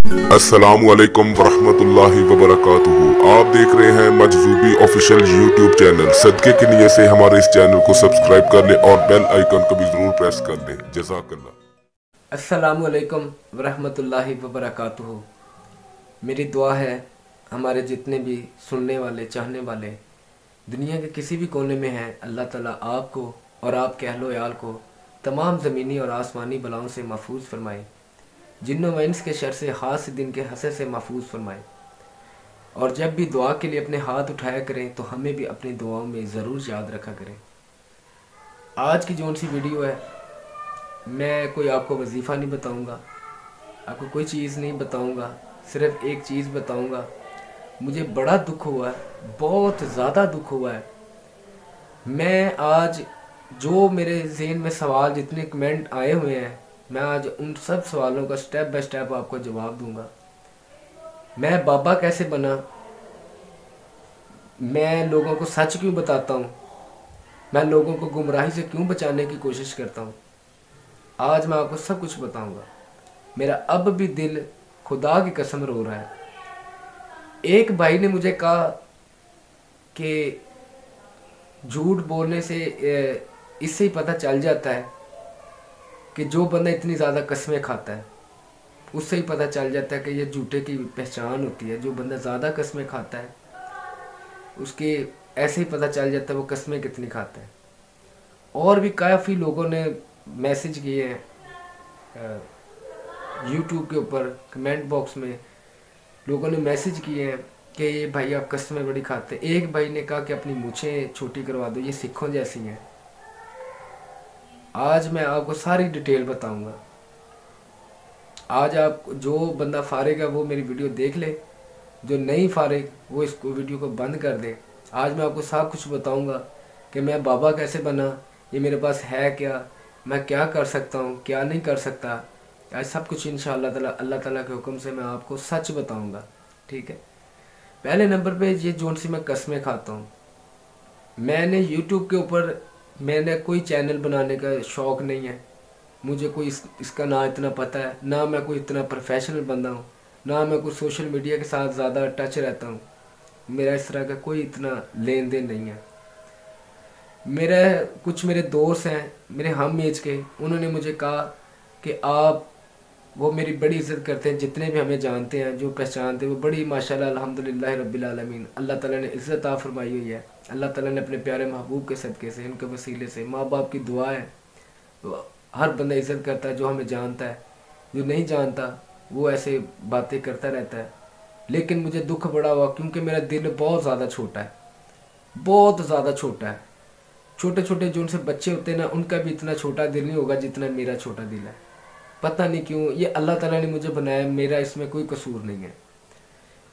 अस्सलामुअलैकुम वरहमतुल्लाहि वबरकातुहू। आप देख रहे हैं मजजूबी ऑफिशियल यूट्यूब चैनल। सदके की नियत से हमारे इस चैनल को सब्सक्राइब कर लें और बेल आइकन को भी जरूर प्रेस कर लें। जज़ाकल्लाह। अस्सलामुअलैकुम वरहमतुल्लाहि वबरकातुहू। मेरी दुआ है हमारे जितने भी सुनने वाले चाहने वाले दुनिया के किसी भी कोने में हैं, अल्लाह ताला आपको और आपके अहलो याल को तमाम ज़मीनी और आसमानी बलाओं से महफूज फरमाए, जिन्नो व इंस के शर से, ख़ास दिन के हंसे से महफूज फरमाए। और जब भी दुआ के लिए अपने हाथ उठाया करें तो हमें भी अपनी दुआओं में ज़रूर याद रखा करें। आज की जोन सी वीडियो है, मैं कोई आपको वजीफ़ा नहीं बताऊंगा, आपको कोई चीज़ नहीं बताऊंगा, सिर्फ एक चीज़ बताऊंगा। मुझे बड़ा दुख हुआ है, बहुत ज़्यादा दुख हुआ है। मैं आज जो मेरे ज़हन में सवाल जितने कमेंट आए हुए हैं, मैं आज उन सब सवालों का स्टेप बाय स्टेप आपको जवाब दूंगा। मैं बाबा कैसे बना, मैं लोगों को सच क्यों बताता हूँ, मैं लोगों को गुमराही से क्यों बचाने की कोशिश करता हूँ, आज मैं आपको सब कुछ बताऊंगा। मेरा अब भी दिल खुदा की कसम रो रहा है। एक भाई ने मुझे कहा कि झूठ बोलने से इससे ही पता चल जाता है कि जो बंदा इतनी ज़्यादा कस्में खाता है, उससे ही पता चल जाता है कि ये झूठे की पहचान होती है। जो बंदा ज़्यादा कस्में खाता है उसके ऐसे ही पता चल जाता है वो कस्में कितनी खाता है। और भी काफ़ी लोगों ने मैसेज किए हैं यूट्यूब के ऊपर, कमेंट बॉक्स में लोगों ने मैसेज किए हैं कि ये भाई आप कस्में बड़ी खाते हैं। एक भाई ने कहा कि अपनी मूछें छोटी करवा दो, ये सिखों जैसी हैं। आज मैं आपको सारी डिटेल बताऊंगा। आज आप जो बंदा फारिग है वो मेरी वीडियो देख ले, जो नहीं फारिग वो इसको वीडियो को बंद कर दे। आज मैं आपको सब कुछ बताऊंगा कि मैं बाबा कैसे बना, ये मेरे पास है क्या, मैं क्या कर सकता हूँ क्या नहीं कर सकता। आज सब कुछ इंशाअल्लाह ताला अल्लाह ताला के हुक्म से मैं आपको सच बताऊंगा, ठीक है। पहले नंबर पे ये जोन सी मैं कस्में खाता हूँ। मैंने यूट्यूब के ऊपर मैंने कोई चैनल बनाने का शौक़ नहीं है। मुझे कोई इसका ना इतना पता है, ना मैं कोई इतना प्रोफेशनल बंदा हूँ, ना मैं कोई सोशल मीडिया के साथ ज़्यादा टच रहता हूँ। मेरा इस तरह का कोई इतना लेन देन नहीं है। कुछ मेरे दोस्त हैं मेरे हम एज के, उन्होंने मुझे कहा कि आप, वो मेरी बड़ी इज़्ज़त करते हैं, जितने भी हमें जानते हैं जो पहचानते हैं वो बड़ी माशाल्लाह अल्हम्दुलिल्लाह रब्बिल आलमीन अल्लाह ताला ने इज़्ज़त आ फरमाई हुई है। अल्लाह ताला ने अपने प्यारे महबूब के सदक़े से, इनके वसीले से, माँ बाप की दुआ है, तो हर बंदा इज़्ज़त करता है जो हमें जानता है। जो नहीं जानता वो ऐसे बातें करता रहता है। लेकिन मुझे दुख बड़ा हुआ क्योंकि मेरा दिल बहुत ज़्यादा छोटा है, बहुत ज़्यादा छोटा है। छोटे छोटे जो उनसे बच्चे होते हैं ना, उनका भी इतना छोटा दिल नहीं होगा जितना मेरा छोटा दिल है। पता नहीं क्यों, ये अल्लाह ताला ने मुझे बनाया, मेरा इसमें कोई कसूर नहीं है।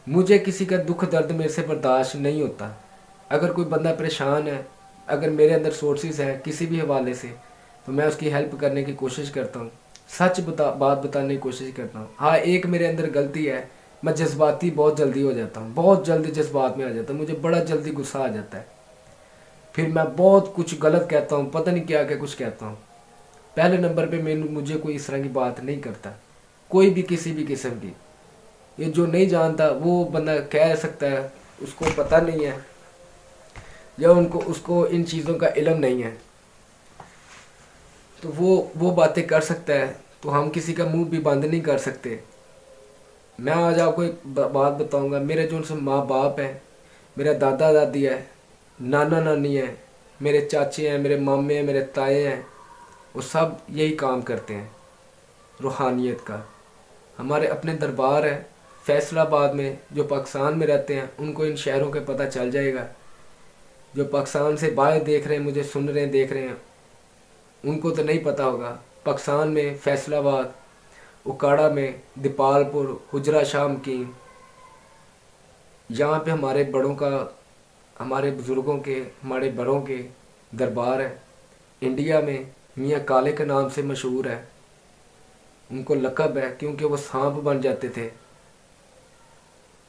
मुझे किसी का दुख दर्द मेरे से बर्दाश्त नहीं होता। अगर कोई बंदा परेशान है, अगर मेरे अंदर सोर्सेज हैं किसी भी हवाले से, तो मैं उसकी हेल्प करने की कोशिश करता हूँ, सच बात बताने की कोशिश करता हूँ। हाँ, एक मेरे अंदर गलती है, मैं जज्बाती बहुत जल्दी हो जाता हूँ, बहुत जल्दी जज्बात में आ जाता हूँ, मुझे बड़ा जल्दी गुस्सा आ जाता है। फिर मैं बहुत कुछ गलत कहता हूँ, पता नहीं क्या क्या कुछ कहता हूँ। पहले नंबर पे मुझे कोई इस तरह की बात नहीं करता, कोई भी किसी भी किस्म की। ये जो नहीं जानता वो बंदा कह सकता है उसको पता नहीं है या उसको इन चीज़ों का इल्म नहीं है, तो वो बातें कर सकता है। तो हम किसी का मुंह भी बंद नहीं कर सकते। मैं आज आपको एक बात बताऊंगा। मेरे जो उनसे माँ बाप हैं, मेरा दादा दादी है, नाना नानी है, मेरे चाचे हैं, मेरे मामे हैं, मेरे ताए हैं, वो सब यही काम करते हैं रूहानियत का। हमारे अपने दरबार है फैसलाबाद में, जो पाकिस्तान में रहते हैं उनको इन शहरों के पता चल जाएगा। जो पाकिस्तान से बाहर देख रहे हैं, मुझे सुन रहे हैं, देख रहे हैं, उनको तो नहीं पता होगा। पाकिस्तान में फैसलाबाद, उकाड़ा में, दीपालपुर, हुजरा शाम की, यहाँ पे हमारे बड़ों का, हमारे बुज़ुर्गों के, हमारे बड़ों के दरबार है। इंडिया में मियाँ काले के नाम से मशहूर है, उनको लक़ब है क्योंकि वो सांप बन जाते थे।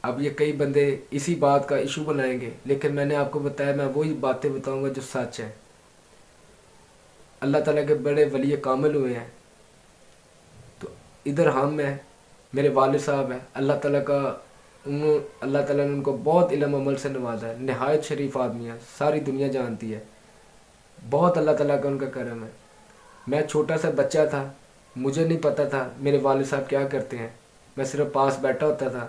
अब ये कई बंदे इसी बात का इशू बनाएंगे, लेकिन मैंने आपको बताया, मैं वही बातें बताऊंगा जो सच है। अल्लाह ताला के बड़े वली कामिल हुए हैं। तो इधर हम हैं, मेरे वालिद साहब हैं, अल्लाह ताला ने उनको बहुत इल्म अमल से नवाजा है, नहायत शरीफ आदमी है, सारी दुनिया जानती है। बहुत अल्लाह ताला का उनका करम है। मैं छोटा सा बच्चा था, मुझे नहीं पता था मेरे वालिद साहब क्या करते हैं। मैं सिर्फ पास बैठा होता था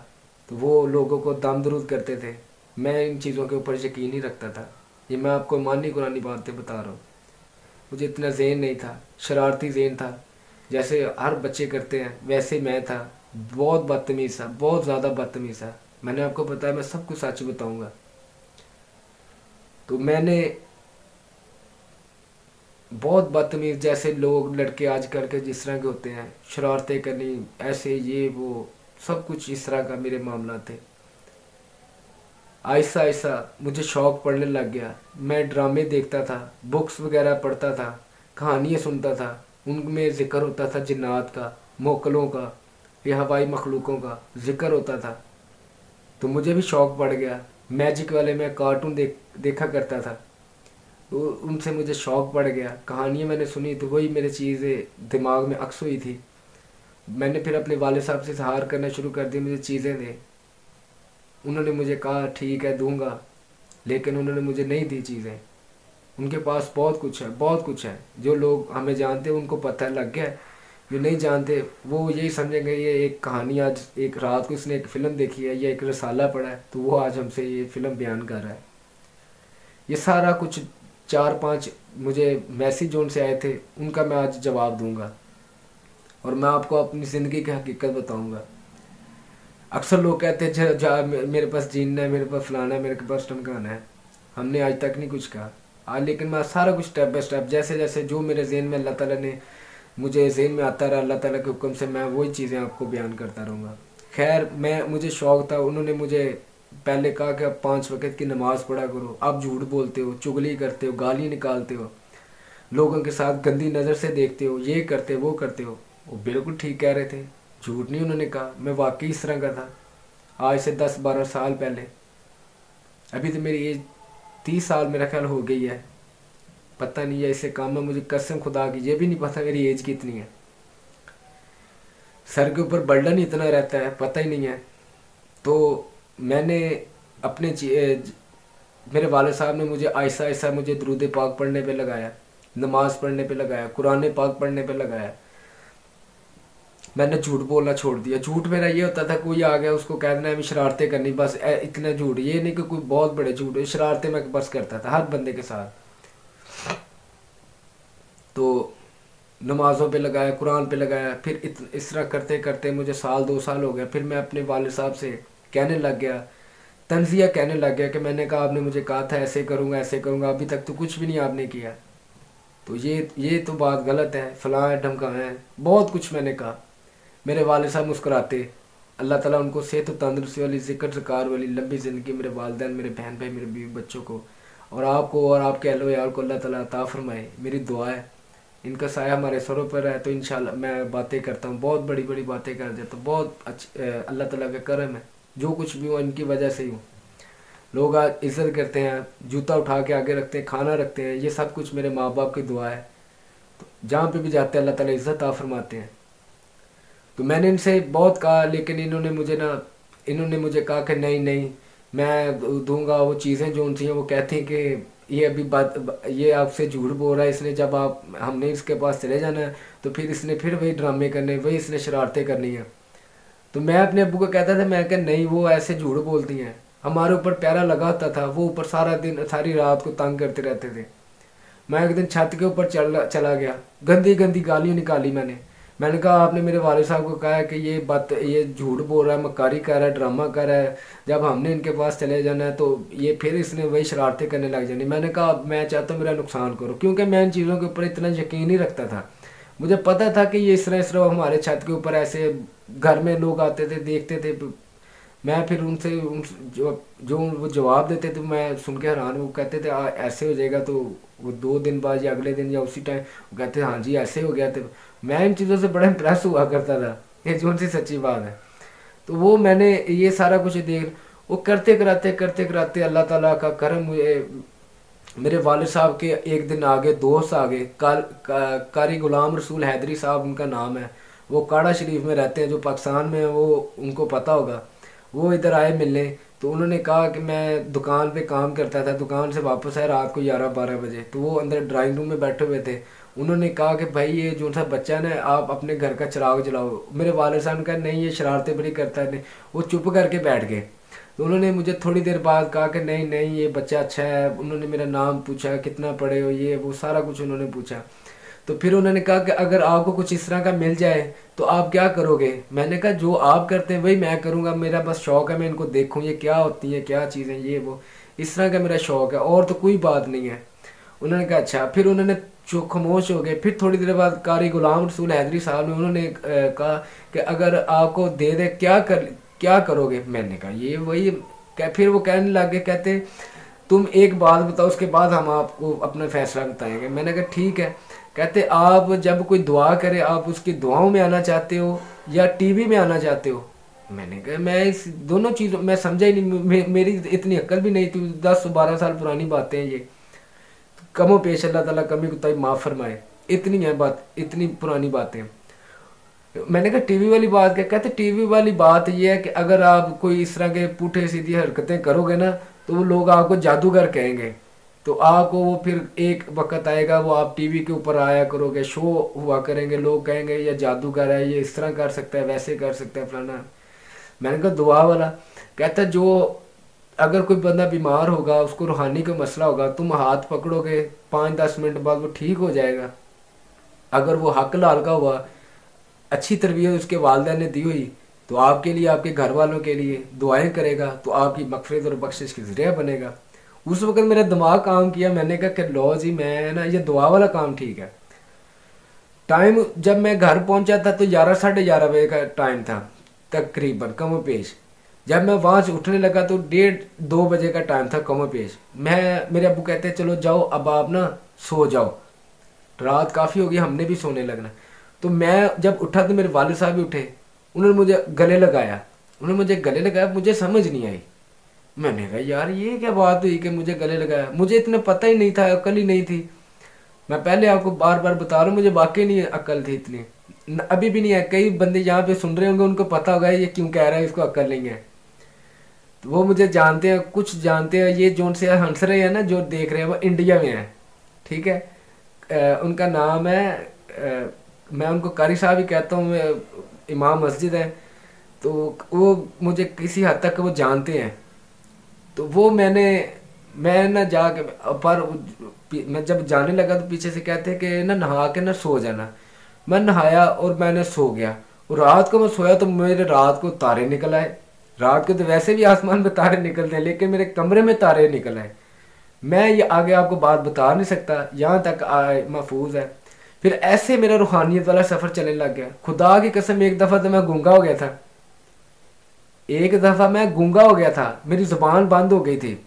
तो वो लोगों को दम दरूद करते थे। मैं इन चीज़ों के ऊपर यकीन नहीं रखता था। ये मैं आपको मानी कुरानी बातें बता रहा हूँ। मुझे इतना ज़हन नहीं था, शरारती ज़हन था, जैसे हर बच्चे करते हैं वैसे मैं था। बहुत बदतमीज़ था, बहुत ज़्यादा बदतमीज़ था। मैंने आपको बताया, मैं सब कुछ सच बताऊँगा। तो मैंने बहुत बदतमीज़, जैसे लोग लड़के आजकल के जिस तरह के होते हैं, शरारतें करनी, ऐसे ये वो सब कुछ इस तरह का मेरे मामला थे। आहिस्ता आहिस्ता मुझे शौक़ पड़ने लग गया। मैं ड्रामे देखता था, बुक्स वगैरह पढ़ता था, कहानियाँ सुनता था। उनमें ज़िक्र होता था जिन्नात का, मोकलों का या हवाई मखलूकों का ज़िक्र होता था। तो मुझे भी शौक़ पड़ गया। मैजिक वाले मैं कार्टून देखा करता था, तो उनसे मुझे शौक़ पड़ गया। कहानियाँ मैंने सुनी तो वही मेरी चीज़ें दिमाग में अक्स हुई थी। मैंने फिर अपने वालिद साहब से इज़हार करना शुरू कर दिया, मुझे चीज़ें दे। उन्होंने मुझे कहा ठीक है दूंगा, लेकिन उन्होंने मुझे नहीं दी चीज़ें। उनके पास बहुत कुछ है, बहुत कुछ है। जो लोग हमें जानते हैं उनको पता लग गया, जो नहीं जानते वो यही समझेंगे ये एक कहानी, आज एक रात को इसने एक फ़िल्म देखी है या एक रसाला पढ़ा है तो वो आज हमसे ये फ़िल्म बयान कर रहा है। ये सारा कुछ 4-5 मुझे मैसेज जोन से आए थे, उनका मैं आज जवाब दूंगा और मैं आपको अपनी ज़िंदगी की हकीकत बताऊंगा। अक्सर लोग कहते हैं जा मेरे पास जीना है, मेरे पास फलाना है, मेरे पास टमकाना है। हमने आज तक नहीं कुछ कहा आज, लेकिन मैं सारा कुछ स्टेप बाय स्टेप, जैसे जैसे जो मेरे ज़हन में अल्लाह ताला ने मुझे ज़हन में आता रहा, अल्लाह ताला के हुक्म से मैं वही चीज़ें आपको बयान करता रहूँगा। खैर मुझे शौक़ था। उन्होंने मुझे पहले कहा कि अब 5 वक़्त की नमाज़ पढ़ा करो, आप झूठ बोलते हो, चुगली करते हो, गाली निकालते हो, लोगों के साथ गंदी नज़र से देखते हो, ये करते वो करते हो। वो बिल्कुल ठीक कह रहे थे, झूठ नहीं उन्होंने कहा। मैं वाकई इस तरह का था। आज से 10-12 साल पहले, अभी तो मेरी एज 30 साल मेरा ख्याल हो गई है, पता नहीं है इससे काम है, मुझे कसम खुदा की ये भी नहीं पता मेरी एज कितनी है। सर के ऊपर बर्डन इतना रहता है, पता ही नहीं है। तो मैंने अपने मेरे वालिद साहब ने मुझे आहिस्ता आहिस्ता मुझे दुरूद पाक पढ़ने पे लगाया, नमाज़ पढ़ने पे लगाया, कुरान पाक पढ़ने पे लगाया। मैंने झूठ बोलना छोड़ दिया। झूठ मेरा ये होता था, कोई आ गया उसको कह देना है शरारतें करनी, बस इतना झूठ। ये नहीं कि कोई बहुत बड़े झूठ, शरारतें मैं बस करता था हर बंदे के साथ। तो नमाज़ों पे लगाया, कुरान पे लगाया। फिर इस तरह करते करते मुझे 1-2 साल हो गया। फिर मैं अपने वालिद साहब से कहने लग गया, तंज़िया कहने लग गया कि मैंने कहा आपने मुझे कहा था ऐसे करूँगा ऐसे करूँगा, अभी तक तो कुछ भी नहीं आपने किया, तो ये तो बात गलत है, फलां है ढमका है, बहुत कुछ मैंने कहा। मेरे वालिद साहब मुस्कुराते, अल्लाह ताला उनको सेहत तंदरुस्ती वाली, ज़िक्र ज़कार वाली लंबी ज़िंदगी मेरे वालिदैन, मेरे बहन भाई, मेरे बीवी बच्चों को और आपको और आपके अहलो यार को अल्लाह ताला अता फरमाए। मेरी दुआ है, इनका साया हमारे सरों पर है तो इंशाल्लाह मैं बातें करता हूँ, बहुत बड़ी बड़ी बातें कर देता हूँ। बहुत अच्छी अल्लाह ताला का करम है, जो कुछ भी हो इनकी वजह से ही हूँ। लोग आज इज़्ज़त करते हैं, जूता उठा के आगे रखते हैं, खाना रखते हैं, ये सब कुछ मेरे माँ बाप की दुआ है। तो जहाँ पे भी जाते हैं अल्लाह ताला इज़्ज़त अता फरमाते हैं। तो मैंने इनसे बहुत कहा, लेकिन इन्होंने मुझे कहा कि नहीं नहीं मैं दूंगा वो चीज़ें जो उनसे हैं। वो कहते हैं कि ये अभी ये आपसे झूठ बोल रहा है, इसने जब हमने इसके पास चले जाना है तो फिर इसने फिर वही ड्रामे करने, वही इसने शरारतें करनी है। तो मैं अपने अब्बू को कहता था, मैं नहीं वो ऐसे झूठ बोलती हैं, हमारे ऊपर प्यारा लगा होता था, वो ऊपर सारा दिन सारी रात को तंग करते रहते थे। मैं एक दिन छत के ऊपर चला गया, गंदी गंदी गालियाँ निकाली मैंने कहा आपने मेरे वालिद साहब को कहा है कि ये झूठ बोल रहा है, मक्कारी कर रहा है, ड्रामा कर रहा है, जब हमने इनके पास चले जाना है तो ये फिर इसने वही शरारतें करने लग जानी। मैंने कहा मैं चाहता हूँ मेरा नुकसान करो, क्योंकि मैं इन चीज़ों के ऊपर इतना यकीन नहीं रखता था। मुझे पता था कि ये इस तरह हमारे छत के ऊपर ऐसे घर में लोग आते थे, देखते थे, मैं फिर उनसे जो वो जवाब देते थे मैं सुन के हैरान। वो कहते थे ऐसे हो जाएगा, तो वो 2 दिन बाद या अगले दिन या उसी टाइम वो कहते हाँ जी ऐसे हो गया। तो मैं इन चीज़ों से बड़ा इम्प्रेस हुआ करता था, ये जो सी सच्ची बात है। तो वो मैंने ये सारा कुछ देख वो करते कराते अल्लाह ताला का करम, मेरे वालिद साहब के एक दिन आगे दोस्त आ गए, कारी गुलाम रसूल हैदरी साहब उनका नाम है। वो काड़ा शरीफ में रहते हैं, जो पाकिस्तान में है, वो उनको पता होगा। वो इधर आए मिलने, तो उन्होंने कहा कि मैं दुकान पे काम करता था, दुकान से वापस आया रात को 11-12 बजे, तो वो अंदर ड्राइंग रूम में बैठे हुए थे। उन्होंने कहा कि भाई ये जो सा बच्चा है ना, आप अपने घर का चिराग जलाओ। मेरे वालिद साहब ने कहा नहीं, ये शरारतें बड़ी करता है, नहीं। वो चुप करके बैठ गए। तो उन्होंने मुझे थोड़ी देर बाद कहा कि नहीं नहीं, ये बच्चा अच्छा है। उन्होंने मेरा नाम पूछा, कितना पढ़े हो, ये वो सारा कुछ उन्होंने पूछा। तो फिर उन्होंने कहा कि अगर आपको कुछ इस तरह का मिल जाए तो आप क्या करोगे। मैंने कहा जो आप करते हैं वही मैं करूँगा, मेरा बस शौक़ है, मैं इनको देखूँ ये क्या होती हैं, क्या चीज़ें, ये वो, इस तरह का मेरा शौक़ है, और तो कोई बात नहीं है। उन्होंने कहा अच्छा। फिर उन्होंने जो खामोश हो गए। फिर थोड़ी देर बाद कारी गुलाम रसूल हैदरी साहब ने उन्होंने कहा कि अगर आपको दे दे क्या करोगे। मैंने कहा ये वही। फिर वो कहने लगे, कहते तुम एक बात बताओ, उसके बाद हम आपको अपना फैसला बताएंगे। मैंने कहा ठीक है। कहते आप जब कोई दुआ करे आप उसकी दुआओं में आना चाहते हो या टीवी में आना चाहते हो। मैंने कहा मैं इस दोनों चीज़ों मैं समझा ही नहीं, मेरी इतनी अक्ल भी नहीं थी। 10-12 साल पुरानी बातें हैं ये, कमो पेश, अल्लाह ताला कमी कुताई माफ़ फरमाए, इतनी है बात, इतनी पुरानी बातें। मैंने कहा टीवी वाली बात क्या। कहते टीवी वाली बात ये है कि अगर आप कोई इस तरह के पुठे सीधी हरकतें करोगे ना, तो वो लोग आपको जादूगर कहेंगे। तो आपको वो फिर एक वक्त आएगा, वो आप टीवी के ऊपर आया करोगे, शो हुआ करेंगे, लोग कहेंगे ये जादूगर है, ये इस तरह कर सकता है, वैसे कर सकता है, फलाना। मैंने कहा दुआ वाला। कहता जो अगर कोई बंदा बीमार होगा, उसको रूहानी का मसला होगा, तुम हाथ पकड़ोगे 5-10 मिनट बाद वो ठीक हो जाएगा। अगर वो हक लाल का हुआ, अच्छी तरबियत उसके वालिदैन ने दी हुई, तो आपके लिए, आपके घर वालों के लिए दुआएं करेगा, तो आपकी मगफिरत और बख्शिश की ज़रिया बनेगा। उस वक्त मेरा दिमाग काम किया। मैंने कहा कि लो जी, मैं ना ये दुआ वाला काम ठीक है। टाइम जब मैं घर पहुंचा था तो 11-11:30 बजे का टाइम था तकरीबन, कमो पेश। जब मैं वहाँ से उठने लगा तो 1:30-2 बजे का टाइम था कमो पेश। मेरे अब्बू कहते हैं चलो जाओ अब आप ना सो जाओ, रात काफ़ी हो गई, हमने भी सोने लगना। तो मैं जब उठा तो मेरे वालिद साहब भी उठे, उन्होंने मुझे गले लगाया। मुझे समझ नहीं आई। मैंने कहा यार ये क्या बात हुई कि मुझे गले लगाया। मुझे इतना पता ही नहीं था, अकल ही नहीं थी। मैं पहले आपको बार बार बता रहा हूँ, मुझे वाकई नहीं अकल थी इतनी, अभी भी नहीं है। कई बंदे यहाँ पे सुन रहे होंगे, उनको पता होगा ये क्यों कह रहा है, इसको अकल नहीं है। तो वो मुझे जानते हैं, कुछ जानते हैं। ये जो से हंस रहे हैं ना, जो देख रहे हैं, वो इंडिया में है, ठीक है। उनका नाम है, मैं उनको कारी साहब ही कहता हूँ, इमाम मस्जिद है। तो वो मुझे किसी हद तक वो जानते हैं। तो वो मैं ना जाके, पर मैं जब जाने लगा तो पीछे से कहते हैं कि ना नहा के ना सो जाना। मैं नहाया और मैंने सो गया। और रात को मैं सोया तो मेरे रात को तारे निकल आए। रात को तो वैसे भी आसमान में तारे निकलते हैं, लेकिन मेरे कमरे में तारे निकल आए। मैं ये आगे आपको बात बता नहीं सकता, यहाँ तक महफूज है। फिर ऐसे मेरा रूहानियत वाला सफ़र चलने लग गया। खुदा की कसम, एक दफ़ा तो मैं गूंगा हो गया था। मेरी ज़ुबान बंद हो गई थी।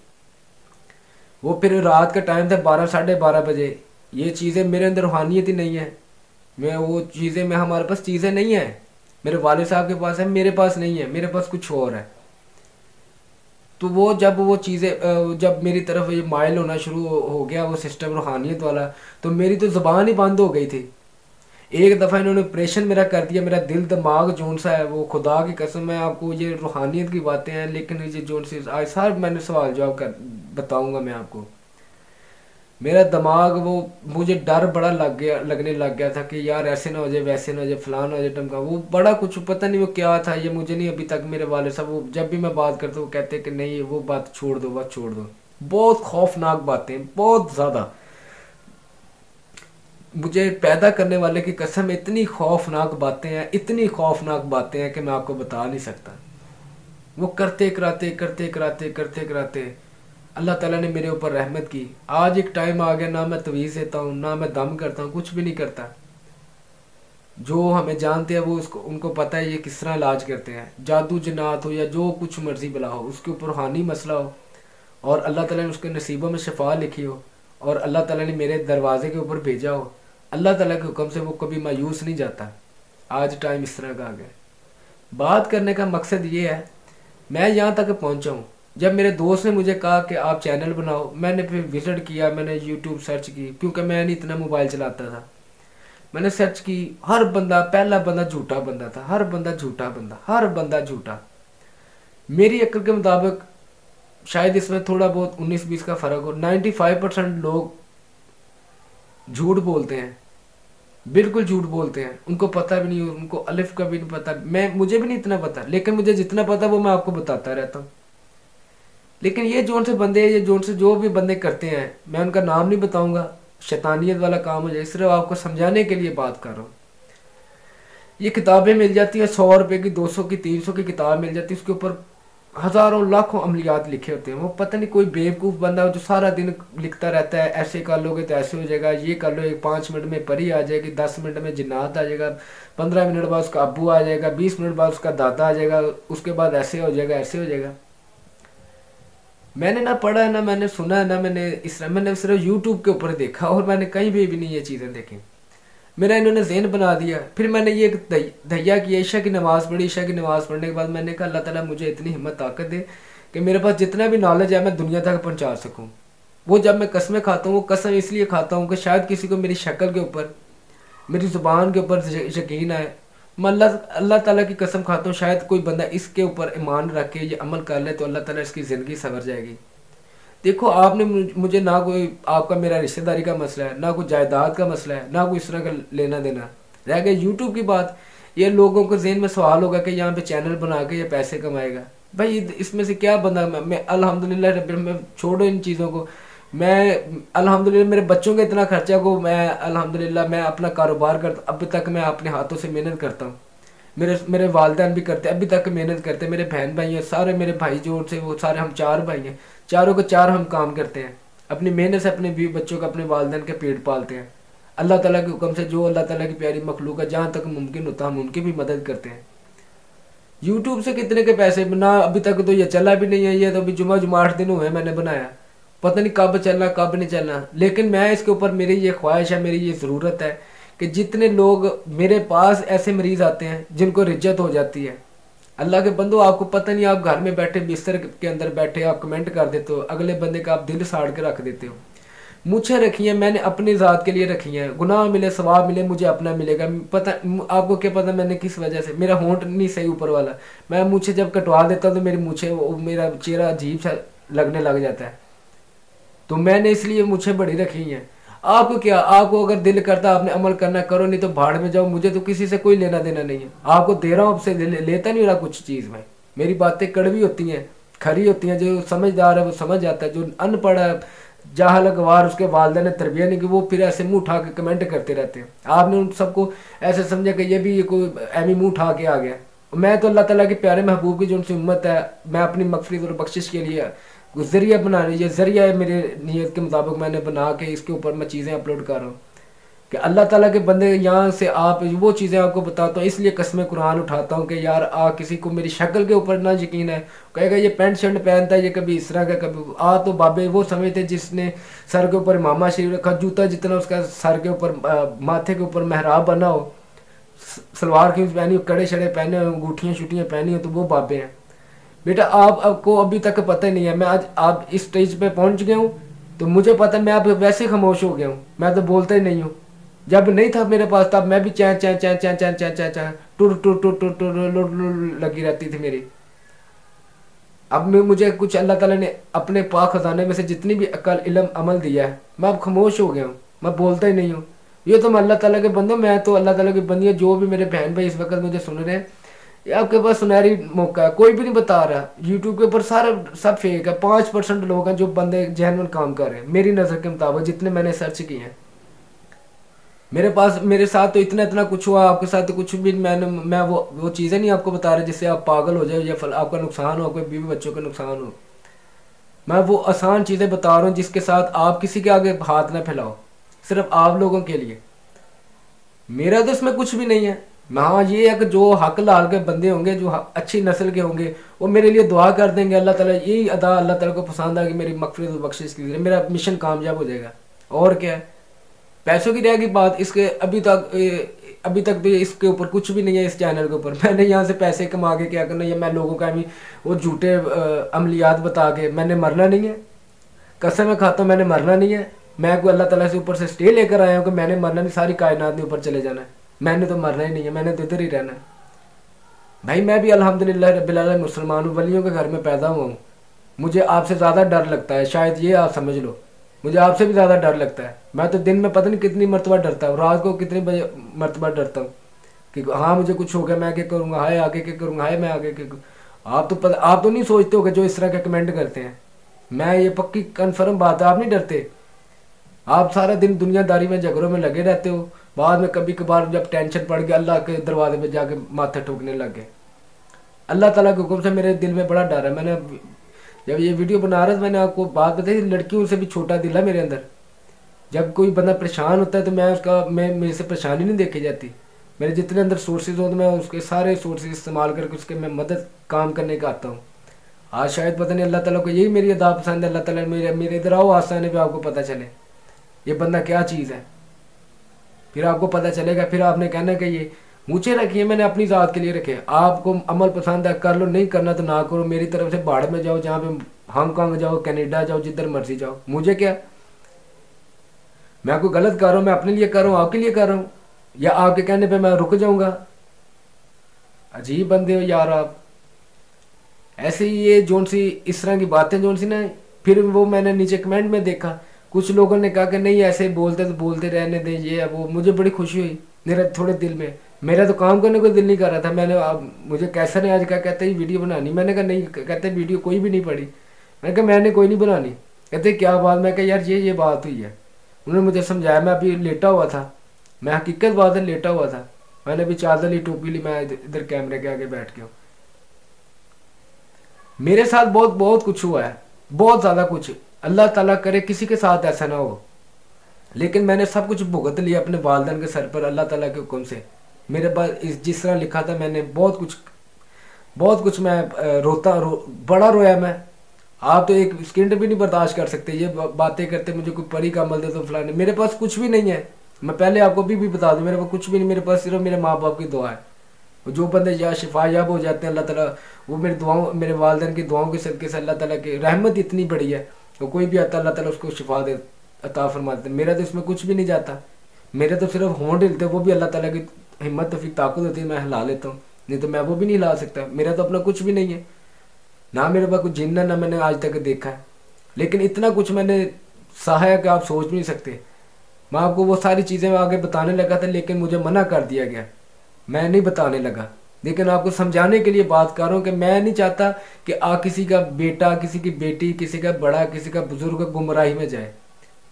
वो फिर रात का टाइम था 12-12:30 बजे। ये चीज़ें मेरे अंदर रूहानियत ही नहीं है। हमारे पास चीज़ें नहीं है। मेरे वालिद साहब के पास है, मेरे पास नहीं है, मेरे पास कुछ और है। तो वो चीज़ें जब मेरी तरफ ये माइल होना शुरू हो गया, वो सिस्टम रूहानियत वाला, तो मेरी तो ज़ुबान ही बंद हो गई थी। एक दफ़ा इन्होंने ऑपरेशन मेरा कर दिया। मेरा दिल दिमाग जोन सा है, वो खुदा की कसम, मैं आपको ये रूहानियत की बातें हैं, लेकिन ये जोन से आज सार मैंने सवाल जवाब कर बताऊंगा मैं आपको। मेरा दिमाग, वो मुझे डर बड़ा लगने लग गया था कि यार ऐसे ना हो जाए, वैसे ना हो जाए, फलान हो जाए, टमका, वो बड़ा कुछ पता नहीं वो क्या था, ये मुझे नहीं अभी तक। मेरे वाले साहब वो जब भी मैं बात करता हूँ वो कहते हैं कि नहीं वो बात छोड़ दो, बात छोड़ दो। बहुत खौफनाक बातें, बहुत ज़्यादा। मुझे पैदा करने वाले की कसम, इतनी खौफनाक बातें हैं, इतनी खौफनाक बातें हैं कि मैं आपको बता नहीं सकता। वो करते कराते अल्लाह ताला ने मेरे ऊपर रहमत की। आज एक टाइम आ गया, ना मैं तवीज़ देता हूँ, ना मैं दम करता हूँ, कुछ भी नहीं करता। जो हमें जानते हैं वो उनको पता है ये किस तरह इलाज करते हैं। जादू जन्नात हो या जो कुछ मर्जी बला हो, उसके ऊपर रूहानी मसला हो और अल्लाह ताला ने उसके नसीबों में शफा लिखी हो और अल्लाह ताला ने मेरे दरवाजे के ऊपर भेजा हो, अल्लाह ताला के हुक्म से वो कभी मायूस नहीं जाता। आज टाइम इस तरह का आ गया। बात करने का मकसद ये है, मैं यहाँ तक पहुँचा हूँ। जब मेरे दोस्त ने मुझे कहा कि आप चैनल बनाओ, मैंने फिर विजिट किया, मैंने यूट्यूब सर्च की, क्योंकि मैं नहीं इतना मोबाइल चलाता था। मैंने सर्च की, हर बंदा, पहला बंदा झूठा बंदा था, हर बंदा झूठा बंदा, हर बंदा झूठा। मेरी अक्ल के मुताबिक शायद इसमें थोड़ा बहुत 19-20 का फ़र्क हो, 95% लोग झूठ बोलते हैं, बिल्कुल झूठ बोलते हैं। उनको पता भी नहीं, उनको अलिफ का भी नहीं पता, मुझे भी नहीं इतना पता, लेकिन मुझे जितना पता वो मैं आपको बताता रहता हूँ। लेकिन ये जोन से बंदे, ये जोन से जो भी बंदे करते हैं, मैं उनका नाम नहीं बताऊंगा, शैतानियत वाला काम हो जाए, सिर्फ आपको समझाने के लिए बात कर रहा हूँ। ये किताबें मिल जाती हैं 100 रुपये की, 200 की, 300 की किताब मिल जाती है, उसके ऊपर हज़ारों लाखों अमलियात लिखे होते हैं। वो पता नहीं कोई बेवकूफ़ बंदा हो जो सारा दिन लिखता रहता है, ऐसे कर लोगे तो ऐसे हो जाएगा, ये कर लो, 5 मिनट में परी आ जाएगी, 10 मिनट में जिन्नात आ जाएगा, 15 मिनट बाद उसका अब्बू आ जाएगा, 20 मिनट बाद उसका दादा आ जाएगा, उसके बाद ऐसे हो जाएगा, ऐसे हो जाएगा। मैंने ना पढ़ा है, ना मैंने सुना है, ना मैंने सिर्फ यूट्यूब के ऊपर देखा, और मैंने कहीं भी नहीं ये चीज़ें देखी। मेरा इन्होंने ज़हन बना दिया। फिर मैंने ये धैया किया, ईशा की नमाज़ पढ़ी। ईशा की नमाज़ पढ़ने के बाद मैंने कहा अल्लाह ताला मुझे इतनी हिम्मत ताकत दे कि मेरे पास जितना भी नॉलेज है मैं दुनिया तक पहुंचा सकूं। वो जब मैं कस्में खाता हूँ, वो कसम इसलिए खाता हूँ कि शायद किसी को मेरी शक्ल के ऊपर, मेरी ज़ुबान के ऊपर यकीन आए। मैं अल्लाह ताला की कसम खाता हूँ, शायद कोई बंदा इसके ऊपर ईमान रख के ये अमल कर ले तो अल्लाह ताला इसकी ज़िंदगी संवर जाएगी। देखो, आपने मुझे ना कोई आपका मेरा रिश्तेदारी का मसला है, ना कोई जायदाद का मसला है, ना कोई इस तरह का लेना देना। रह गया यूट्यूब की बात, ये लोगों को ज़हन में सवाल होगा कि यहाँ पे चैनल बना के ये पैसे कमाएगा। भाई इसमें से क्या बंदा, मैं अल्हम्दुलिल्लाह रब्बिल, मैं छोड़ो इन चीज़ों को, मैं अल्हम्दुलिल्लाह मेरे बच्चों के इतना खर्चा को मैं अल्हम्दुलिल्लाह मैं अपना कारोबार करता, अब तक मैं अपने हाथों से मेहनत करता हूँ। मेरे वालिदैन भी करते, अभी तक मेहनत करते, मेरे बहन भाई हैं सारे, मेरे भाई जो से वो सारे, हम 4 भाई हैं, चारों को 4 हम काम करते हैं, अपनी मेहनत से अपने बीवी बच्चों का, अपने वालिदैन के पेट पालते हैं। अल्लाह ताला के हुक्म से जो अल्लाह ताला की प्यारी मखलूक है, जहाँ तक मुमकिन होता हम उनकी भी मदद करते हैं। यूट्यूब से कितने के पैसे ना, अभी तक तो ये चला भी नहीं है, ये तो अभी जुमा 8 दिन हुए मैंने बनाया, पता नहीं कब चलना कब नहीं चलना। लेकिन मैं इसके ऊपर, मेरी ये ख्वाहिश है, मेरी ये ज़रूरत है कि जितने लोग मेरे पास ऐसे मरीज़ आते हैं जिनको रिज्जत हो जाती है, अल्लाह के बंदो, आपको पता नहीं, आप घर में बैठे बिस्तर के अंदर बैठे आप कमेंट कर देते हो, अगले बंदे का आप दिल साड़ के रख देते हो। मुझे रखी है, मैंने अपनी ज़ात के लिए रखी है, गुनाह मिले सवाब मिले मुझे अपना मिलेगा। पता आपको क्या पता मैंने किस वजह से, मेरा होंठ नहीं सही ऊपर वाला, मैं मुझे जब कटवा देता हूँ तो मेरी मुझे, मेरा चेहरा अजीब सा लगने लग जाता है, तो मैंने इसलिए मुझे बड़ी रखी है। आपको क्या, आपको अगर दिल करता आपने अमल करना करो, नहीं तो भाड़ में जाओ, मुझे तो किसी से कोई लेना देना नहीं है। आपको दे रहा हूँ, आपसे लेता नहीं रहा कुछ चीज़ में। मेरी बातें कड़वी होती हैं, खरी होती हैं, जो समझदार है वो समझ आता है, जो अनपढ़ है जाहल गवार, उसके वालिदैन ने तरबियत नहीं की, वो फिर ऐसे मुंह उठा के कमेंट करते रहते हैं। आपने उन सबको ऐसे समझा कि ये भी कोई एमी मुंह उठा के आ गया। मैं तो अल्लाह ताला के प्यारे महबूब की जो उनसे उम्मत है, मैं अपनी मगफिरत और बख्शिश के लिए ज़रिया बनाने, ये ज़रिया है मेरे नीयत के मुताबिक मैंने बना के इसके ऊपर मैं चीज़ें अपलोड कर रहा हूँ कि अल्लाह ताला के बंदे, यहाँ से आप वो चीज़ें आपको बताता हूँ। इसलिए कसमें कुरान उठाता हूँ कि यार किसी को मेरी शक्ल के ऊपर ना यकीन है, कहेगा ये पैंट शर्ट पहनता है, ये कभी इस तरह का, कभी तो बाबे वो समझते जिसने सर के ऊपर इमामा शरीफ रखा, जूता जितना उसका सर के ऊपर माथे के ऊपर मेहराब बना हो, सलवार कमीज पहनी हो, कड़े शड़े पहने हो, अंगूठियाँ शूटियाँ पहनी हो, तो वो बाबे हैं। बेटा आपको अभी तक पता ही नहीं है, मैं आज आप इस स्टेज पे पहुंच गया हूँ तो मुझे पता, मैं अब वैसे खामोश हो गया हूँ, मैं तो बोलता ही नहीं हूँ। जब नहीं था मेरे पास तब मैं भी चैं चैं चैं चैं चैं चैं चैं चैं टुर टुर टुर टुर टुर लगी रहती थी मेरी। अब मुझे कुछ अल्लाह ताला ने अपने पाक खजाने में से जितनी भी अकल इल्म अमल दिया है, मैं अब खामोश हो गया हूँ, मैं बोलता ही नहीं हूँ। ये तो मैं अल्लाह ताला के बंदे, मैं तो अल्लाह ताला की बंदी है। जो भी मेरे बहन भाई इस वक्त मुझे सुन रहे हैं, ये आपके पास सुनहरी मौका है, कोई भी नहीं बता रहा। यूट्यूब के ऊपर सारा सब फेक है, 5% लोग हैं जो बंदे जेन्युइन काम कर रहे हैं मेरी नज़र के मुताबिक, जितने मैंने सर्च किए हैं। मेरे साथ तो इतना कुछ हुआ, आपके साथ तो कुछ भी मैं वो चीज़ें नहीं आपको बता रहा जिससे आप पागल हो जाए या आपका नुकसान हो, कोई बीवी बच्चों का नुकसान हो। मैं वो आसान चीज़ें बता रहा हूँ जिसके साथ आप किसी के आगे हाथ ना फैलाओ, सिर्फ आप लोगों के लिए। मेरा तो इसमें कुछ भी नहीं है। हाँ, ये है कि जो हक लाल के बंदे होंगे, जो अच्छी नस्ल के होंगे, वो मेरे लिए दुआ कर देंगे। अल्लाह ताला, यही अदा अल्लाह ताला को पसंद आ कि मेरी मगफिरत और बख्शिश की, मेरा मिशन कामयाब हो जाएगा। और क्या है, पैसों की रहेगी बात। इसके अभी तक तो इसके ऊपर कुछ भी नहीं है इस चैनल के ऊपर। मैंने यहाँ से पैसे कमा के क्या करना, या मैं लोगों का भी वो झूठे अमलियात बता के मैंने मरना नहीं है। कसम मैं खाता हूँ, मैंने मरना नहीं है। मैं कोई अल्लाह ताला से ऊपर से स्टे लेकर आया हूँ कि मैंने मरना नहीं, सारी कायनात ने ऊपर चले जाना है, मैंने तो मरना ही नहीं है, मैंने तो इधर ही रहना है। भाई मैं भी अल्हम्दुलिल्लाह रब्बिल आलमीन मुसलमान हूँ, वलियों के घर में पैदा हुआ हूँ। मुझे आपसे ज़्यादा डर लगता है, शायद ये आप समझ लो, मुझे आपसे भी ज़्यादा डर लगता है। मैं तो दिन में पता नहीं कितनी मरतबा डरता हूँ, रात को कितनी बजे मरतबा डरता हूँ कि हाँ मुझे कुछ हो गया, मैं क्या करूँगा, हाय आगे क्या करूँगा, हाय मैं आगे क्या करूँ। आप तो नहीं सोचते हो कि जो इस तरह के कमेंट करते हैं, मैं ये पक्की कन्फर्म बात है, आप नहीं डरते। आप सारा दिन दुनियादारी में झगड़ों में लगे रहते हो, बाद में कभी कभार जब टेंशन पड़ गई अल्लाह के दरवाजे पे जाके माथा ठोकने लग गए। अल्लाह ताला के हुक्म से मेरे दिल में बड़ा डर है। मैंने जब ये वीडियो बना रहा था मैंने आपको बात बताई, लड़कियों से भी छोटा दिल है मेरे अंदर। जब कोई बंदा परेशान होता है तो मैं मेरे से परेशानी नहीं देखी जाती। मेरे जितने अंदर सोर्सेज हो तो मैं उसके सारे सोर्सेज इस्तेमाल करके उसके मैं मदद काम करने का आता हूँ। आज शायद पता नहीं अल्लाह ताला को यही मेरी अदा पसंद है, अल्लाह ताला मेरे इधर आओ आसानी पे आपको पता चले ये बंदा क्या चीज़ है, फिर आपको पता चलेगा। फिर आपने कहना कि ये मुझे रखिए, मैंने अपनी ज़ात के लिए रखे। आपको अमल पसंद है कर लो, नहीं करना तो ना करो। मेरी तरफ से बाढ़ में जाओ, जहाँ पे हांगकॉन्ग जाओ, कनाडा जाओ, जिधर मर्जी जाओ, मुझे क्या। मैं कोई गलत कर रहा हूँ, मैं अपने लिए कर रहा हूँ, आपके लिए कर रहा हूँ, या आपके कहने पे मैं रुक जाऊंगा। अजीब बंदे हो यार आप। ऐसे ही ये जोन सी इस तरह की बातें जोन सी ना, फिर वो मैंने नीचे कमेंट में देखा कुछ लोगों ने कहा कि नहीं ऐसे बोलते तो बोलते रहने दें, ये है वो। मुझे बड़ी खुशी हुई मेरे थोड़े दिल में। मेरा तो काम करने को दिल नहीं कर रहा था। मैंने मुझे कैसा ने आज कहा, कहते ही वीडियो बनानी। मैंने कहा नहीं, कहते वीडियो कोई भी नहीं पड़ी। मैंने कहा मैंने कोई नहीं बनानी। कहते क्या बात। मैं कहा यार ये बात हुई है। उन्होंने मुझे समझाया। मैं अभी लेटा हुआ था, मैं हकीकत बात है लेटा हुआ था। मैंने अभी चादर ली, टोपी ली, मैं इधर कैमरे के आगे बैठ गया। मेरे साथ बहुत बहुत कुछ हुआ है, बहुत ज़्यादा कुछ। अल्लाह ताला करे किसी के साथ ऐसा ना हो, लेकिन मैंने सब कुछ भुगत लिया अपने वालिदैन के सर पर अल्लाह ताला के हुक्म से। मेरे पास जिस तरह लिखा था मैंने बहुत कुछ मैं बड़ा रोया मैं। आप तो एक सेकंड भी नहीं बर्दाश्त कर सकते ये बातें करते मुझे कोई परी का अमल दे तो फलाने। मेरे पास कुछ भी नहीं है। मैं पहले आपको भी बता दूं, मेरे पास कुछ भी नहीं। मेरे पास सिर्फ मेरे माँ बाप की दुआ है। जो बंदे या शिफायाब हो जाते हैं अल्लाह ताला, वो मेरे वालिदैन की दुआओं के सदके से अल्लाह ताला की रहमत इतनी बड़ी है, तो कोई भी आता अल्लाह ताला उसको शिफा दे अता फरमा देते। मेरा तो इसमें कुछ भी नहीं जाता। मेरे तो सिर्फ होंठ हिलते, वो भी अल्लाह ताला की हिम्मत तो फिर ताकत होती है, मैं हिला लेता हूँ, नहीं तो मैं वो भी नहीं हिला सकता। मेरा तो अपना कुछ भी नहीं है, ना मेरे पास कुछ जिन्न है, ना मैंने आज तक देखा है। लेकिन इतना कुछ मैंने सहा है कि आप सोच भी नहीं सकते। मैं आपको वो सारी चीज़ें आगे बताने लगा था, लेकिन मुझे मना कर दिया गया, मैं नहीं बताने लगा। लेकिन आपको समझाने के लिए बात कर रहा हूँ कि मैं नहीं चाहता कि किसी का बेटा, किसी की बेटी, किसी का बड़ा, किसी का बुजुर्ग गुमराही में जाए।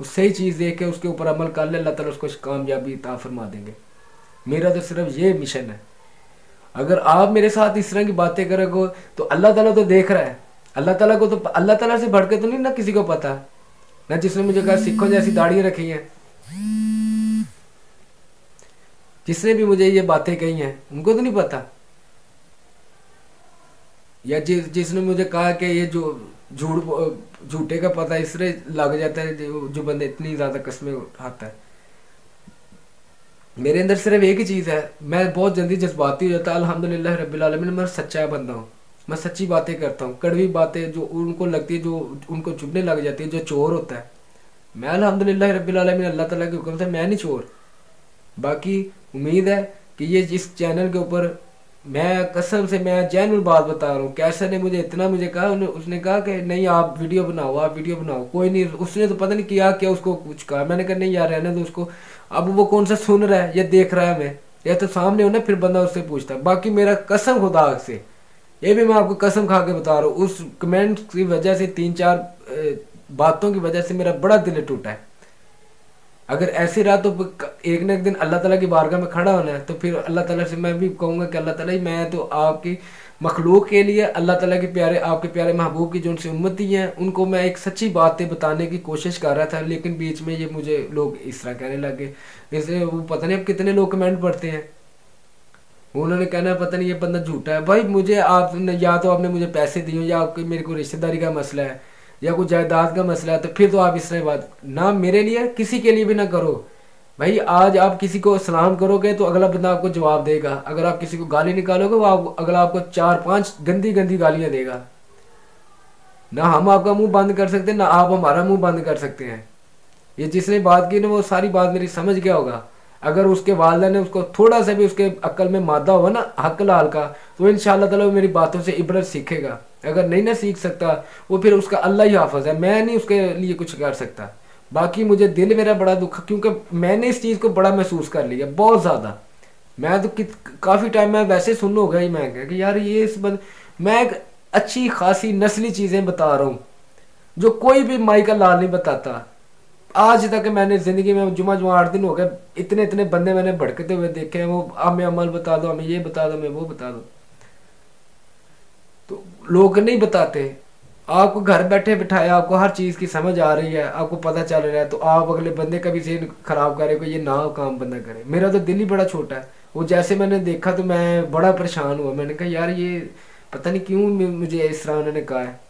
वो सही चीज़ देख के उसके ऊपर अमल कर ले, अल्लाह ताला उसको कामयाबी अता फरमा देंगे। मेरा तो सिर्फ ये मिशन है। अगर आप मेरे साथ इस तरह की बातें करोगे तो अल्लाह ताला तो देख रहा है। अल्लाह ताला को तो अल्लाह ताला से बढ़ के तो नहीं ना किसी को पता, ना जिसने मुझे कहा सिखों जैसी दाढ़ियाँ रखी हैं, जिसने भी मुझे ये बातें कही हैं उनको तो नहीं पता। या जिसने मुझे कहा कि ये जो झूठे का पता इससे लग जाता है, जो बंदे इतनी ज़्यादा कस्में उठाता है। मेरे अंदर सिर्फ एक ही चीज़ है, मैं बहुत जल्दी जज्बाती हो जाता है। अल्हम्दुलिल्लाह रब्बिल आलमीन, मैं सच्चा बंदा हूँ, मैं सच्ची बातें करता हूँ। कड़वी बातें जो उनको लगती है, जो उनको चुभने लग जाती है, जो चोर होता है, मैं अल्हम्दुलिल्लाह रब्बिल आलमीन अल्लाह ताला के हुक्म से मैं नहीं चोर। बाकी उम्मीद है कि ये जिस चैनल के ऊपर मैं कसम से मैं जेन्युइन बात बता रहा हूँ। कैसर ने मुझे इतना कहा, उसने कहा कि नहीं आप वीडियो बनाओ, आप वीडियो बनाओ। कोई नहीं, उसने तो पता नहीं किया क्या, उसको कुछ कहा। मैंने कहा नहीं यार रहने दो उसको। अब वो कौन सा सुन रहा है या देख रहा है हमें, या तो सामने हो ना, फिर बंदा उससे पूछता। बाकी मेरा कसम खुदा से, ये भी मैं आपको कसम खा के बता रहा हूँ, उस कमेंट की वजह से 3-4 बातों की वजह से मेरा बड़ा दिल टूटा है। अगर ऐसे रहा तो एक न एक दिन अल्लाह ताला की बारगाह में खड़ा होना है, तो फिर अल्लाह ताला से मैं भी कहूँगा कि अल्लाह ताला ही, मैं तो आपकी मखलूक के लिए अल्लाह ताला के प्यारे, आपके प्यारे महबूब की जो उनसे उम्मती हैं, उनको मैं एक सच्ची बातें बताने की कोशिश कर रहा था। लेकिन बीच में ये मुझे लोग इस तरह कहने लगे, जैसे वो पता नहीं अब कितने लोग कमेंट पढ़ते हैं, उन्होंने कहना पता नहीं ये बंदा झूठा है। भाई मुझे आप या तो आपने मुझे पैसे दिए, या आपके मेरे को रिश्तेदारी का मसला है, या कोई जायदाद का मसला है, तो फिर तो आप इस तरह बात ना मेरे लिए किसी के लिए भी ना करो। भाई आज आप किसी को सलाम करोगे तो अगला बंदा आपको जवाब देगा। अगर आप किसी को गाली निकालोगे वो अगला आपको 4-5 गंदी गंदी गालियां देगा। ना हम आपका मुंह बंद कर सकते, ना आप हमारा मुंह बंद कर सकते हैं। ये जिसने बात की ना वो सारी बात मेरी समझ गया होगा। अगर उसके वालिदा ने उसको थोड़ा सा भी उसके अक्ल में मादा हुआ ना हक लाल का, तो इंशाल्लाह ताला वो मेरी बातों से इबरत सीखेगा। अगर नहीं ना सीख सकता वो फिर उसका अल्लाह ही हाफिज है, मैं नहीं उसके लिए कुछ कर सकता। बाकी मुझे दिल मेरा बड़ा दुख, क्योंकि मैंने इस चीज़ को बड़ा महसूस कर लिया बहुत ज़्यादा। मैं तो काफ़ी टाइम मैं वैसे सुन हो गया ही, मैं कह कि यार ये मैं एक अच्छी खासी नस्ली चीज़ें बता रहा हूँ जो कोई भी माई का लाल नहीं बताता। आज तक मैंने ज़िंदगी में जुमा 8 दिन हो गए, इतने इतने बंदे मैंने भड़कते हुए देखे हैं, वो हमें अमल बता दो, हमें ये बता दो, हमें वो बता दो, तो लोग नहीं बताते। आपको घर बैठे बिठाया, आपको हर चीज़ की समझ आ रही है, आपको पता चल रहा है, तो आप अगले बंदे का भी ज़हन खराब करे को ये ना काम बंदा करे। मेरा तो दिल ही बड़ा छोटा है। वो जैसे मैंने देखा तो मैं बड़ा परेशान हुआ। मैंने कहा यार ये पता नहीं क्यों मुझे इस तरह उन्होंने कहा है।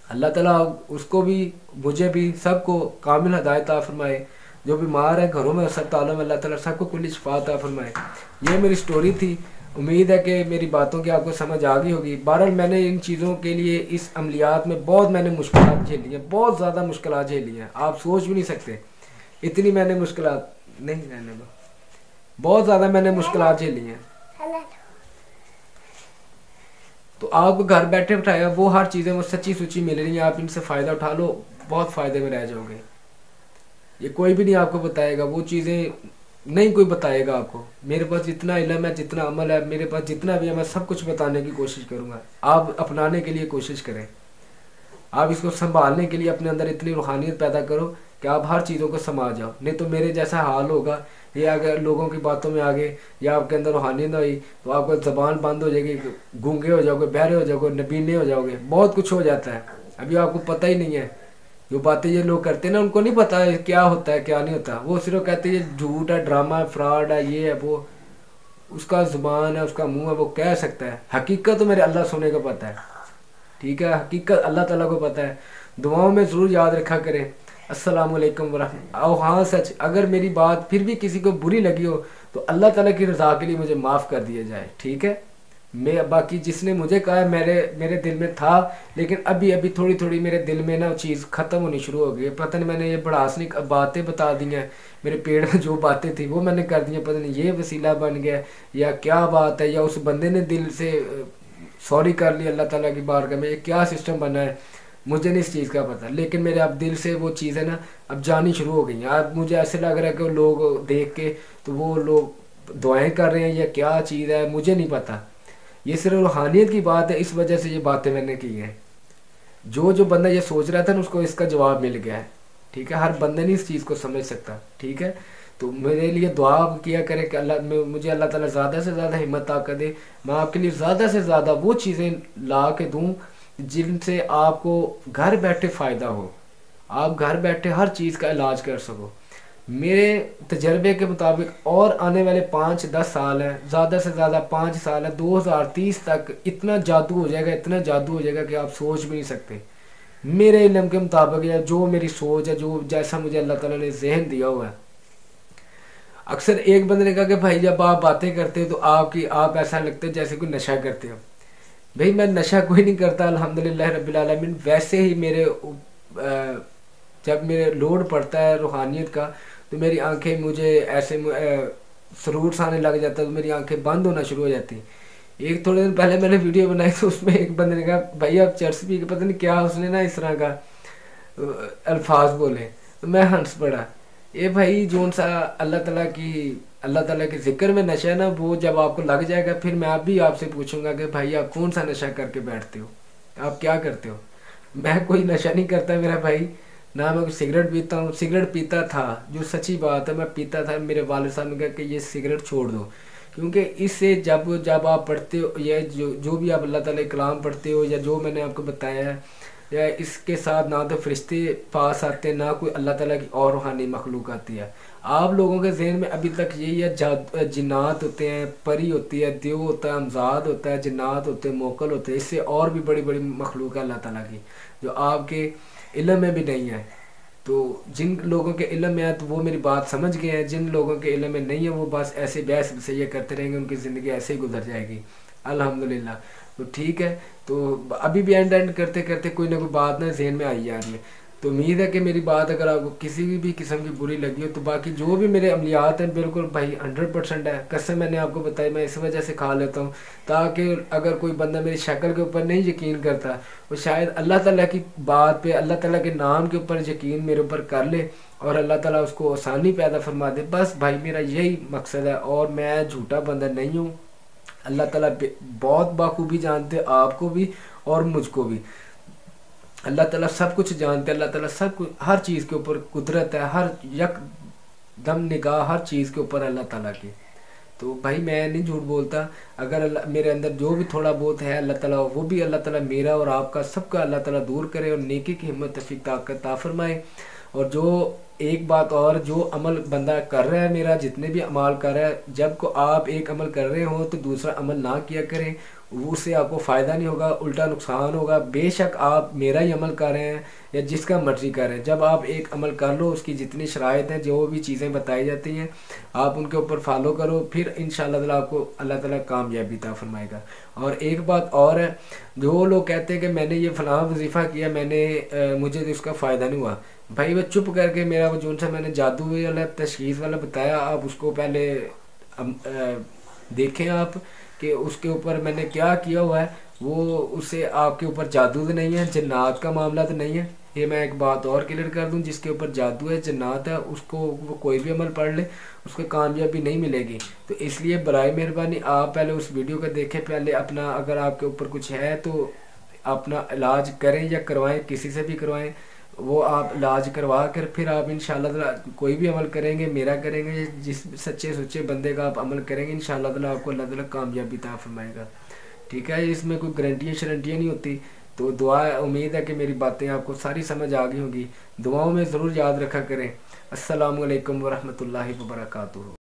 अल्लाह ताला उसको भी मुझे भी सबको कामिल हदायत फरमाए। जो बीमार है घरों में अस्पतालों में, अल्लाह ताला सबको कुल शिफा अता फरमाए। ये मेरी स्टोरी थी। उम्मीद है कि मेरी बातों की आपको समझ आ गई होगी। बहरहाल मैंने इन चीज़ों के लिए इस अमलियात में बहुत मैंने मुश्किलात झेली हैं, बहुत ज़्यादा मुश्किलात झेली हैं, आप सोच भी नहीं सकते इतनी मैंने मुश्किलात नहीं रहने दो, बहुत ज़्यादा मैंने मुश्किलात झेली हैं। तो आपको घर बैठे बिठाया वो हर चीज़ें वो सच्ची सुच्ची मिल रही हैं, आप इनसे फ़ायदा उठा लो, बहुत फ़ायदे में रह जाओगे। ये कोई भी नहीं आपको बताएगा, वो चीज़ें नहीं कोई बताएगा आपको। मेरे पास जितना इल्म है, जितना अमल है, मेरे पास जितना भी है, मैं सब कुछ बताने की कोशिश करूँगा। आप अपनाने के लिए कोशिश करें, आप इसको संभालने के लिए अपने अंदर इतनी रूहानियत पैदा करो कि आप हर चीज़ों को समा जाओ। नहीं तो मेरे जैसा हाल होगा, ये अगर लोगों की बातों में आगे या आपके अंदर रूहानियत ना हुई तो आपका ज़बान बंद हो जाएगी, गूंगे हो जाओगे, बहरे हो जाओगे, नबीने हो जाओगे, बहुत कुछ हो जाता है। अभी आपको पता ही नहीं है। जो बातें ये लोग करते हैं ना, उनको नहीं पता है क्या होता है क्या नहीं होता। वो सिर्फ कहते हैं ये झूठ है, ड्रामा है, फ्रॉड है, ये है वो। उसका ज़ुबान है, उसका मुंह है, वो कह सकता है। हकीकत तो मेरे अल्लाह सोने को पता है, ठीक है, हकीकत अल्लाह ताला को पता है। दुआओं में ज़रूर याद रखा करें। अस्सलाम वालेकुम वरहमतुल्लाह। और हाँ सच, अगर मेरी बात फिर भी किसी को बुरी लगी हो तो अल्लाह ताला की रज़ा के लिए मुझे माफ़ कर दिया जाए, ठीक है। मैं बाकी जिसने मुझे कहा है मेरे दिल में था, लेकिन अभी अभी थोड़ी थोड़ी मेरे दिल में ना चीज़ ख़त्म होनी शुरू हो गई। पता नहीं मैंने ये भड़ासनी बातें बता दी हैं, मेरे पेट में जो बातें थी वो मैंने कर दी हैं, पता नहीं ये वसीला बन गया या क्या बात है, या उस बंदे ने दिल से सॉरी कर लिया अल्लाह ताला की बारगाह में, ये क्या सिस्टम बना है मुझे नहीं इस चीज़ का पता। लेकिन मेरे अब दिल से वो चीज़ें ना अब जानी शुरू हो गई हैं। अब मुझे ऐसे लग रहा है कि लोग देख के तो वो लोग दुआएं कर रहे हैं या क्या चीज़ है मुझे नहीं पता। ये सिर्फ रूहानियत की बात है, इस वजह से ये बातें मैंने की हैं। जो बंदा ये सोच रहा था ना उसको इसका जवाब मिल गया है, ठीक है। हर बंदा नहीं इस चीज़ को समझ सकता, ठीक है। तो मेरे लिए दुआ किया करें कि मुझे अल्लाह ताला ज़्यादा से ज़्यादा हिम्मत ताकत दे, मैं आपके लिए ज़्यादा से ज़्यादा वो चीज़ें ला के दूँ जिनसे आपको घर बैठे फ़ायदा हो, आप घर बैठे हर चीज़ का इलाज कर सको। मेरे तजर्बे के मुताबिक और आने वाले 5-10 साल हैं, ज़्यादा से ज़्यादा 5 साल है, 2030 तक इतना जादू हो जाएगा, इतना जादू हो जाएगा कि आप सोच भी नहीं सकते। मेरे इल्म के मुताबिक या जो मेरी सोच है, जो जैसा मुझे अल्लाह ताला ने जहन दिया हुआ है। अक्सर एक बंदे ने कहा कि भाई जब आप बातें करते हो तो आप ऐसा लगता है जैसे कोई नशा करते हो। भाई मैं नशा कोई नहीं करता अल्हम्दुलिल्लाह रब्बिल आलमीन। वैसे ही जब मेरे लोड पड़ता है रूहानियत का तो मेरी आंखें मुझे ऐसे सरूर आने लग जाता है, तो मेरी आंखें बंद होना शुरू हो जाती। एक थोड़े दिन पहले मैंने वीडियो बनाई तो उसमें एक बंदे ने कहा भाई आप चर्च पी के, पता नहीं क्या उसने ना इस तरह का अल्फाज बोले, तो मैं हंस पड़ा। ये भाई जोन सा अल्लाह ताला के जिक्र में नशा है ना, वो जब आपको लग जाएगा फिर मैं भी आपसे पूछूंगा कि भाई आप कौन सा नशा करके बैठते हो, आप क्या करते हो। मैं कोई नशा नहीं करता मेरा भाई, ना मैं सिगरेट पीता हूँ। सिगरेट पीता था, जो सच्ची बात है, मैं पीता था। मेरे वालिद साहब ने कहा कि ये सिगरेट छोड़ दो, क्योंकि इससे जब आप पढ़ते हो या जो भी आप अल्लाह ताला कलाम पढ़ते हो या जो मैंने आपको बताया है, या इसके साथ ना तो फरिश्ते पास आते हैं, ना कोई अल्लाह ताला की और रूहानी मखलूक आती है। आप लोगों के जहन में अभी तक यही है जिन्नात होते हैं, परी होती है, देव होता है, अमजाद होता है, जिन्नात होते हैं, मोकल होते हैं। इससे और भी बड़ी बड़ी मखलूक है अल्लाह ताला की जो आपके इल्म में भी नहीं है। तो जिन लोगों के इल्म में है तो वो मेरी बात समझ गए हैं, जिन लोगों के इल्म में नहीं है वो बस ऐसे बहस से ये करते रहेंगे, उनकी ज़िंदगी ऐसे ही गुजर जाएगी अल्हम्दुलिल्लाह। तो ठीक है, तो अभी भी एंड करते करते कोई ना कोई बात ना जहन में आई जा रही है। तो उम्मीद है कि मेरी बात अगर आपको किसी भी किस्म की बुरी लगी हो, तो बाकी जो भी मेरे अमलियात हैं बिल्कुल भाई 100% है। कसम मैंने आपको बताई, मैं इस वजह से खा लेता हूँ ताकि अगर कोई बंदा मेरी शक्ल के ऊपर नहीं यकीन करता, वो शायद अल्लाह ताला की बात पे, अल्लाह ताला के नाम के ऊपर यकीन मेरे ऊपर कर ले और अल्लाह ताला उसको आसानी पैदा फरमा दे। बस भाई मेरा यही मकसद है, और मैं झूठा बंदा नहीं हूँ। अल्लाह ताला बहुत बाखूबी जानते, आपको भी और मुझको भी। अल्लाह ताला सब कुछ जानते हैं, अल्लाह ताला सब कुछ, हर चीज़ के ऊपर कुदरत है, हर यक दम निगाह हर चीज़ के ऊपर अल्लाह ताला की। तो भाई मैं नहीं झूठ बोलता। अगर अल्लाह मेरे अंदर जो भी थोड़ा बहुत है, अल्लाह ताला वो भी अल्लाह ताला मेरा और आपका सबका अल्लाह ताला दूर करे और नेकी की हिम्मत तौफीक ताकत अता फरमाए। और जो एक बात और, जो अमल बंदा कर रहा है, मेरा जितने भी अमाल कर रहा है, जब को आप एक अमल कर रहे हो तो दूसरा अमल ना किया करें, उससे आपको फ़ायदा नहीं होगा, उल्टा नुकसान होगा। बेशक आप मेरा ही अमल कर रहे हैं या जिसका मर्जी कर रहे हैं, जब आप एक अमल कर लो, उसकी जितनी शराइत हैं, जो भी चीज़ें बताई जाती हैं, आप उनके ऊपर फॉलो करो, फिर इंशाअल्लाह ताला आपको अल्लाह ताला कामयाबी अता फरमाएगा। और एक बात और है, जो लोग कहते हैं कि मैंने ये फ़लाँ वजीफ़ा किया, मैंने मुझे तो इसका फ़ायदा नहीं हुआ, भाई वो चुप करके मेरा वो जो सा मैंने जादू वाला तशखीस वाला बताया, आप उसको पहले देखें आप कि उसके ऊपर मैंने क्या किया हुआ है। वो उससे आपके ऊपर जादू तो नहीं है, जन्नात का मामला तो नहीं है। ये मैं एक बात और क्लियर कर दूं, जिसके ऊपर जादू है, जन्नात है, उसको वो कोई भी अमल पढ़ ले, उसको कामयाबी नहीं मिलेगी। तो इसलिए बराए मेहरबानी आप पहले उस वीडियो को देखें, पहले अपना, अगर आपके ऊपर कुछ है तो अपना इलाज करें या करवाएं, किसी से भी करवाएं, वो आप इलाज करवा कर फिर आप इंशाअल्लाह कोई भी अमल करेंगे, मेरा करेंगे, जिस सच्चे सुच्चे बंदे का आप अमल करेंगे, इंशाअल्लाह ताला आपको अल्लाह ताला कामयाबी अता फरमाएगा। ठीक है, इसमें कोई गारंटियाँ शरंटियाँ नहीं होती। तो दुआ, उम्मीद है कि मेरी बातें आपको सारी समझ आ गई होंगी। दुआओं में ज़रूर याद रखा करें। अस्सलामु अलैकुम वरहमतुल्लाहि वबरकातुहू।